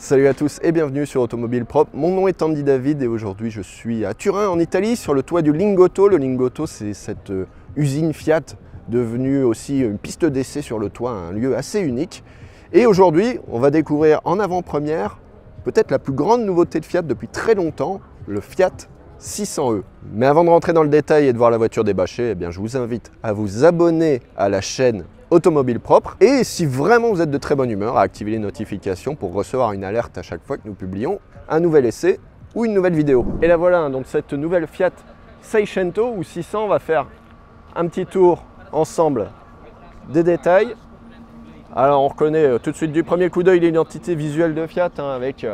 Salut à tous et bienvenue sur Automobile Propre. Mon nom est Andy David et aujourd'hui je suis à Turin en Italie sur le toit du Lingotto. Le Lingotto, c'est cette usine Fiat devenue aussi une piste d'essai sur le toit, un lieu assez unique. Et aujourd'hui, on va découvrir en avant-première peut-être la plus grande nouveauté de Fiat depuis très longtemps, le Fiat 600e. Mais avant de rentrer dans le détail et de voir la voiture débâchée, eh bien, je vous invite à vous abonner à la chaîne Automobile Propre et si vraiment vous êtes de très bonne humeur, à activer les notifications pour recevoir une alerte à chaque fois que nous publions un nouvel essai ou une nouvelle vidéo. Et là voilà, donc cette nouvelle Fiat 600 ou 600, on va faire un petit tour ensemble des détails. Alors on reconnaît tout de suite du premier coup d'œil l'identité visuelle de Fiat avec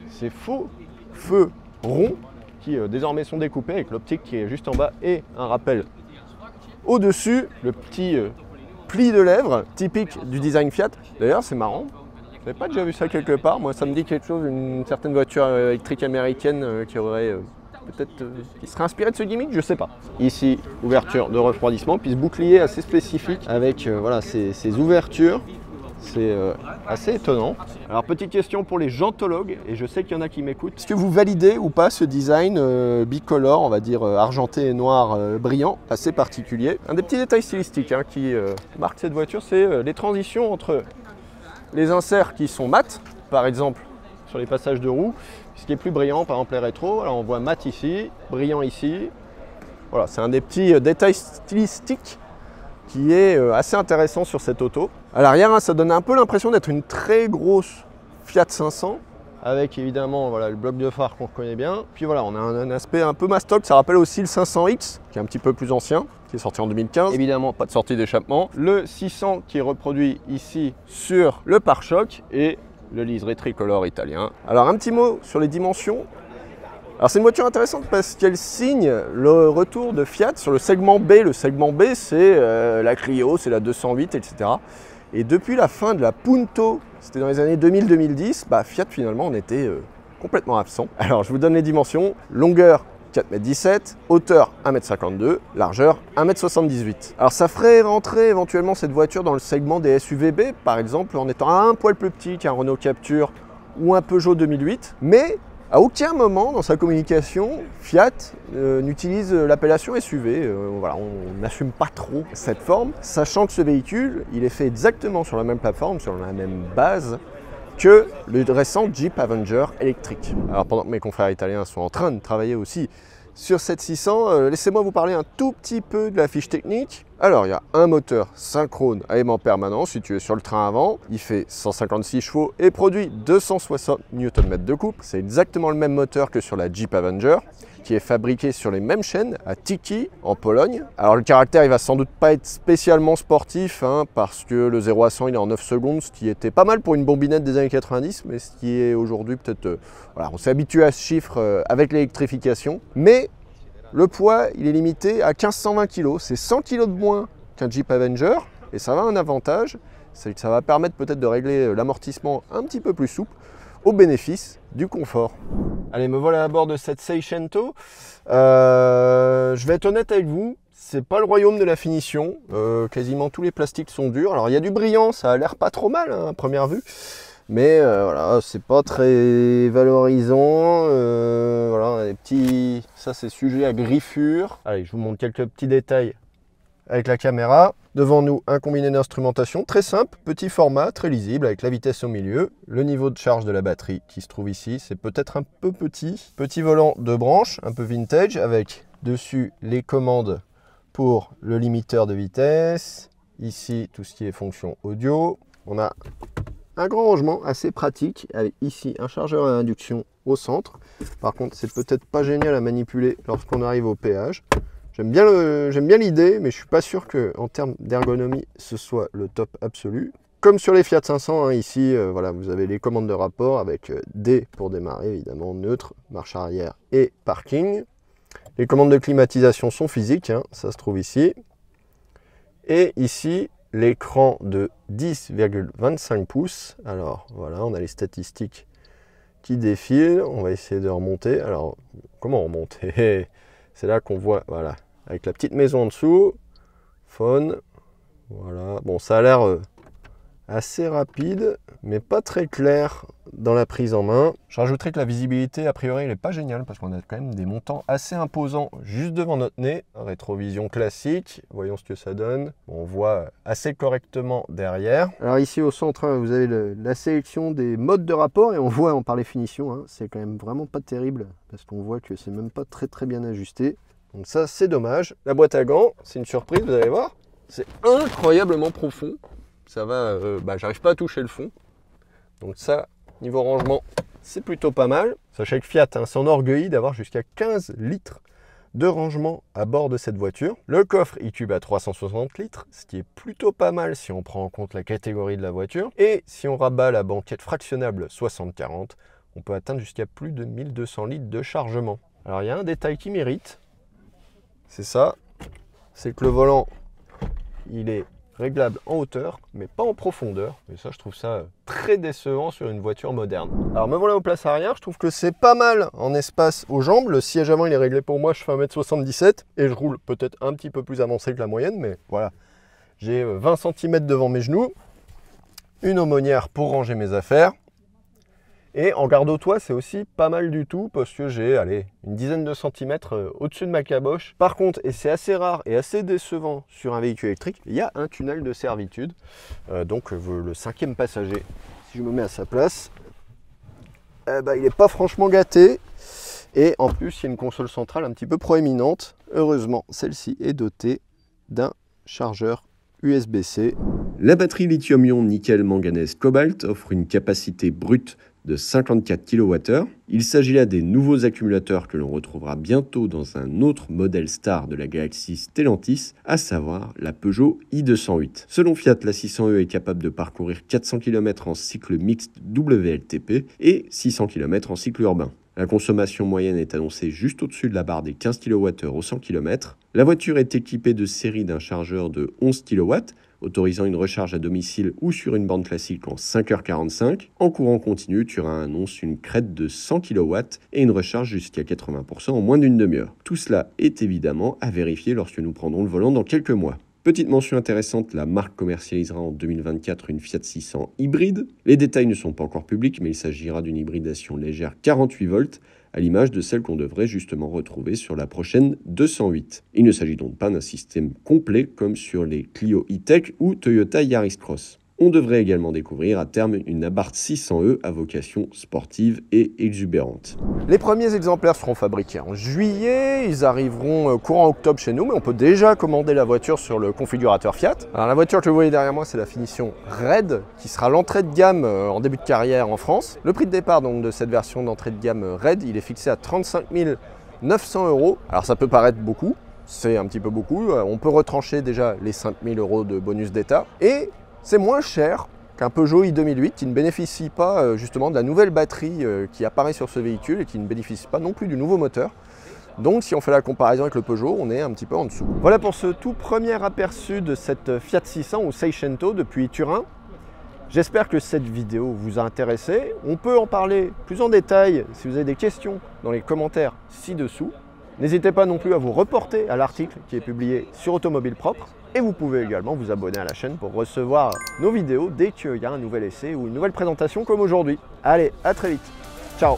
ces faux feux ronds qui désormais sont découpés avec l'optique qui est juste en bas et un rappel au-dessus, le petit pli de lèvres typique du design Fiat. D'ailleurs c'est marrant, je n'avais pas déjà vu ça quelque part, moi ça me dit quelque chose, une certaine voiture électrique américaine qui aurait peut-être qui serait inspirée de ce gimmick, je sais pas. Ici, ouverture de refroidissement, puis ce bouclier assez spécifique avec voilà, ces ouvertures. C'est assez étonnant. Alors petite question pour les gentologues, et je sais qu'il y en a qui m'écoutent. Est-ce que vous validez ou pas ce design bicolore, on va dire argenté et noir brillant, assez particulier? Un des petits détails stylistiques qui marque cette voiture, c'est les transitions entre les inserts qui sont mat, par exemple sur les passages de roues, ce qui est plus brillant, par exemple les rétros. Alors on voit mat ici, brillant ici. Voilà, c'est un des petits détails stylistiques qui est assez intéressant sur cette auto. À l'arrière, ça donne un peu l'impression d'être une très grosse Fiat 500 avec évidemment voilà, le bloc de phare qu'on reconnaît bien. Puis voilà, on a un aspect un peu mastoc, ça rappelle aussi le 500X qui est un petit peu plus ancien, qui est sorti en 2015. Évidemment, pas de sortie d'échappement. Le 600 qui est reproduit ici sur le pare-choc et le liseré tricolore italien. Alors un petit mot sur les dimensions. Alors c'est une voiture intéressante parce qu'elle signe le retour de Fiat sur le segment B. Le segment B, c'est la Clio, c'est la 208, etc. Et depuis la fin de la Punto, c'était dans les années 2000-2010, Fiat finalement en était complètement absent. Alors je vous donne les dimensions. Longueur 4,17 m, hauteur 1,52 m, largeur 1,78 m. Alors ça ferait rentrer éventuellement cette voiture dans le segment des SUVB, par exemple, en étant un poil plus petit qu'un Renault Captur ou un Peugeot 2008, mais à aucun moment dans sa communication, Fiat n'utilise l'appellation SUV. Voilà, on n'assume pas trop cette forme, sachant que ce véhicule, il est fait exactement sur la même plateforme, sur la même base que le récent Jeep Avenger électrique. Alors pendant que mes confrères italiens sont en train de travailler aussi sur cette 600, laissez-moi vous parler un tout petit peu de la fiche technique. Alors il y a un moteur synchrone à aimant permanent situé sur le train avant. Il fait 156 chevaux et produit 260 Nm de couple. C'est exactement le même moteur que sur la Jeep Avenger, qui est fabriqué sur les mêmes chaînes à Tychy en Pologne. Alors le caractère il va sans doute pas être spécialement sportif parce que le 0 à 100 il est en 9 secondes, ce qui était pas mal pour une bombinette des années 90, mais ce qui est aujourd'hui peut-être... voilà, on s'est habitué à ce chiffre avec l'électrification, mais le poids il est limité à 1520 kg, c'est 100 kg de moins qu'un Jeep Avenger, et ça va un avantage, c'est que ça va permettre peut-être de régler l'amortissement un petit peu plus souple, au bénéfice du confort. Allez, me voilà à bord de cette 600. Je vais être honnête avec vous, c'est pas le royaume de la finition. Quasiment tous les plastiques sont durs. Alors il y a du brillant, ça a l'air pas trop mal à première vue. Mais voilà, c'est pas très valorisant. Voilà, on a des petits... Ça c'est sujet à griffure. Allez, je vous montre quelques petits détails avec la caméra. Devant nous, un combiné d'instrumentation très simple, petit format, très lisible, avec la vitesse au milieu. Le niveau de charge de la batterie qui se trouve ici, c'est peut-être un peu petit. Petit volant de branche, un peu vintage, avec dessus les commandes pour le limiteur de vitesse. Ici, tout ce qui est fonction audio. On a un grand rangement assez pratique, avec ici un chargeur à induction au centre. Par contre, c'est peut-être pas génial à manipuler lorsqu'on arrive au péage. J'aime bien l'idée, mais je suis pas sûr qu'en termes d'ergonomie, ce soit le top absolu. Comme sur les Fiat 500, ici, voilà, vous avez les commandes de rapport avec D pour démarrer, évidemment, neutre, marche arrière et parking. Les commandes de climatisation sont physiques, ça se trouve ici. Et ici, l'écran de 10,25 pouces. Alors, voilà, on a les statistiques qui défilent. On va essayer de remonter. Alors, comment remonter? C'est là qu'on voit, voilà, avec la petite maison en dessous, phone, voilà. Bon, ça a l'air assez rapide, mais pas très clair dans la prise en main. Je rajouterai que la visibilité, a priori, elle n'est pas géniale parce qu'on a quand même des montants assez imposants juste devant notre nez. Rétrovision classique, voyons ce que ça donne. On voit assez correctement derrière. Alors ici au centre, vous avez la sélection des modes de rapport et on voit par les finitions, hein, c'est quand même vraiment pas terrible parce qu'on voit que c'est même pas très bien ajusté. Donc ça, c'est dommage. La boîte à gants, c'est une surprise, vous allez voir. C'est incroyablement profond. Ça va, j'arrive pas à toucher le fond. Donc ça, niveau rangement, c'est plutôt pas mal. Sachez que Fiat s'enorgueillit d'avoir jusqu'à 15 litres de rangement à bord de cette voiture. Le coffre e-tube à 360 litres, ce qui est plutôt pas mal si on prend en compte la catégorie de la voiture. Et si on rabat la banquette fractionnable 60-40, on peut atteindre jusqu'à plus de 1200 litres de chargement. Alors il y a un détail qui mérite, c'est ça, c'est que le volant, il est réglable en hauteur, mais pas en profondeur. Et ça, je trouve ça très décevant sur une voiture moderne. Alors, me voilà aux places arrière. Je trouve que c'est pas mal en espace aux jambes. Le siège avant, il est réglé pour moi. Je fais 1m77 et je roule peut-être un petit peu plus avancé que la moyenne, mais voilà. J'ai 20 cm devant mes genoux, une aumônière pour ranger mes affaires. Et en garde au toit, c'est aussi pas mal du tout parce que j'ai, une dizaine de centimètres au-dessus de ma caboche. Par contre, et c'est assez rare et assez décevant sur un véhicule électrique, il y a un tunnel de servitude. Donc le 5e passager, si je me mets à sa place, il n'est pas franchement gâté. Et en plus, il y a une console centrale un petit peu proéminente. Heureusement, celle-ci est dotée d'un chargeur USB-C. La batterie lithium-ion nickel-manganèse-cobalt offre une capacité brute de 54 kWh. Il s'agit là des nouveaux accumulateurs que l'on retrouvera bientôt dans un autre modèle star de la galaxie Stellantis, à savoir la Peugeot i208. Selon Fiat, la 600e est capable de parcourir 400 km en cycle mixte WLTP et 600 km en cycle urbain. La consommation moyenne est annoncée juste au-dessus de la barre des 15 kWh au 100 km. La voiture est équipée de série d'un chargeur de 11 kW, autorisant une recharge à domicile ou sur une borne classique en 5h45. En courant continu, Turin annonce une crête de 100 kW et une recharge jusqu'à 80% en moins d'une demi-heure. Tout cela est évidemment à vérifier lorsque nous prendrons le volant dans quelques mois. Petite mention intéressante, la marque commercialisera en 2024 une Fiat 600 hybride. Les détails ne sont pas encore publics, mais il s'agira d'une hybridation légère 48 volts, à l'image de celle qu'on devrait justement retrouver sur la prochaine 208. Il ne s'agit donc pas d'un système complet comme sur les Clio E-Tech ou Toyota Yaris Cross. On devrait également découvrir à terme une Abarth 600e à vocation sportive et exubérante. Les premiers exemplaires seront fabriqués en juillet, ils arriveront courant octobre chez nous, mais on peut déjà commander la voiture sur le configurateur Fiat. Alors la voiture que vous voyez derrière moi, c'est la finition Red, qui sera l'entrée de gamme en début de carrière en France. Le prix de départ donc, de cette version d'entrée de gamme Red, il est fixé à 35 900 €. Alors ça peut paraître beaucoup, c'est un petit peu beaucoup, on peut retrancher déjà les 5 000 € de bonus d'état, et c'est moins cher qu'un Peugeot i2008 qui ne bénéficie pas justement de la nouvelle batterie qui apparaît sur ce véhicule et qui ne bénéficie pas non plus du nouveau moteur. Donc si on fait la comparaison avec le Peugeot, on est un petit peu en dessous. Voilà pour ce tout premier aperçu de cette Fiat 600 ou Seicento depuis Turin. J'espère que cette vidéo vous a intéressé. On peut en parler plus en détail si vous avez des questions dans les commentaires ci-dessous. N'hésitez pas non plus à vous reporter à l'article qui est publié sur Automobile Propre. Et vous pouvez également vous abonner à la chaîne pour recevoir nos vidéos dès qu'il y a un nouvel essai ou une nouvelle présentation comme aujourd'hui. Allez, à très vite. Ciao.